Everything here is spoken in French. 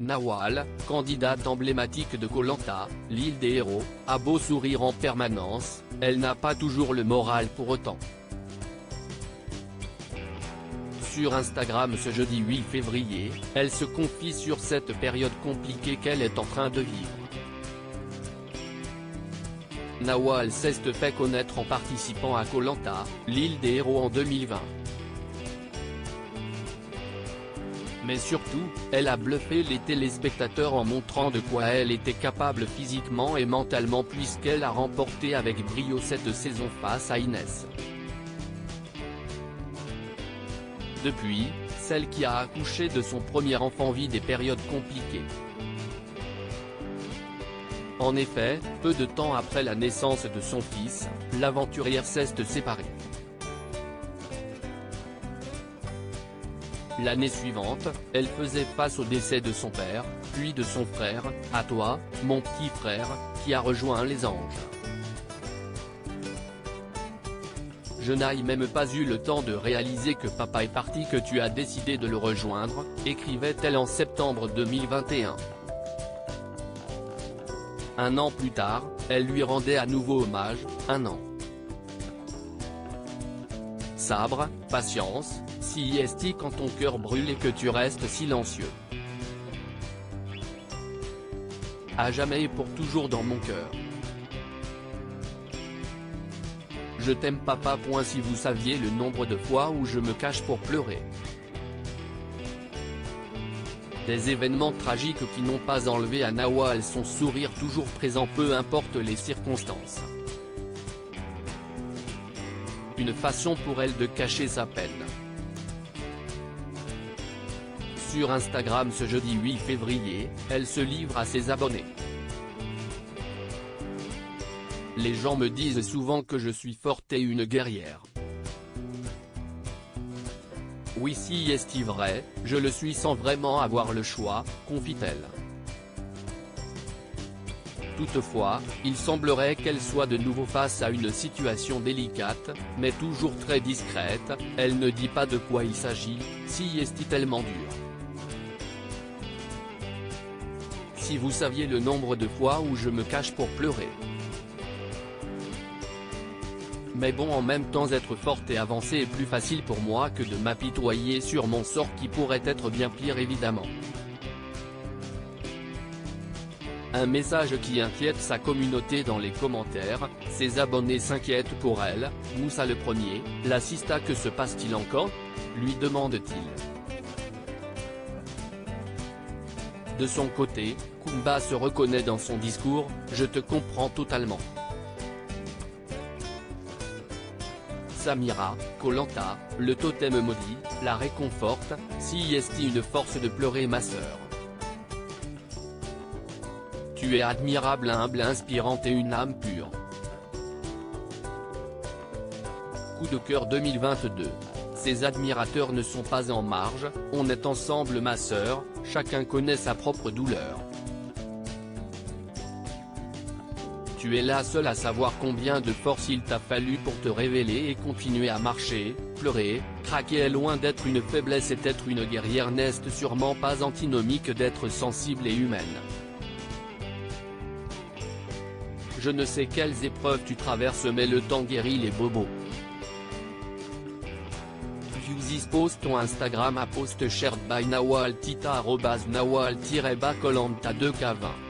Nawal, candidate emblématique de Koh Lanta, l'île des héros, a beau sourire en permanence, elle n'a pas toujours le moral pour autant. Sur Instagram ce jeudi 8 février, elle se confie sur cette période compliquée qu'elle est en train de vivre. Nawal s'est fait connaître en participant à Koh Lanta, l'île des héros en 2020. Mais surtout, elle a bluffé les téléspectateurs en montrant de quoi elle était capable physiquement et mentalement puisqu'elle a remporté avec brio cette saison face à Inès. Depuis, celle qui a accouché de son premier enfant vit des périodes compliquées. En effet, peu de temps après la naissance de son fils, l'aventurière s'est séparée. L'année suivante, elle faisait face au décès de son père, puis de son frère, à toi, mon petit frère, qui a rejoint les anges. Je n'ai même pas eu le temps de réaliser que papa est parti que tu as décidé de le rejoindre, écrivait-elle en septembre 2021. Un an plus tard, elle lui rendait à nouveau hommage, un an. Sabre, patience, si est-il quand ton cœur brûle et que tu restes silencieux. À jamais et pour toujours dans mon cœur. Je t'aime papa. Si vous saviez le nombre de fois où je me cache pour pleurer. Des événements tragiques qui n'ont pas enlevé à Nawal son sourire toujours présent peu importe les circonstances. Une façon pour elle de cacher sa peine. Sur Instagram ce jeudi 8 février, elle se livre à ses abonnés. Les gens me disent souvent que je suis forte et une guerrière. Oui, si est-il vrai, je le suis sans vraiment avoir le choix, confie-t-elle. Toutefois, il semblerait qu'elle soit de nouveau face à une situation délicate, mais toujours très discrète, elle ne dit pas de quoi il s'agit, si est-il tellement dur. Si vous saviez le nombre de fois où je me cache pour pleurer. Mais bon, en même temps être forte et avancer est plus facile pour moi que de m'apitoyer sur mon sort qui pourrait être bien pire évidemment. Un message qui inquiète sa communauté dans les commentaires, ses abonnés s'inquiètent pour elle, Moussa le premier, la sista que se passe-t-il encore, lui demande-t-il. De son côté, Kumba se reconnaît dans son discours, je te comprends totalement. Samira, Koh Lanta, le totem maudit, la réconforte, si est-il une force de pleurer ma sœur. Tu es admirable, humble, inspirante et une âme pure. Coup de cœur 2022. Ses admirateurs ne sont pas en marge, on est ensemble ma sœur, chacun connaît sa propre douleur. Tu es la seule à savoir combien de force il t'a fallu pour te révéler et continuer à marcher, pleurer, craquer est loin d'être une faiblesse et être une guerrière n'est sûrement pas antinomique d'être sensible et humaine. Je ne sais quelles épreuves tu traverses mais le temps guérit les bobos. Views post ton Instagram à post shared by Nawal Tita @Nawal-Kolanta 2K20.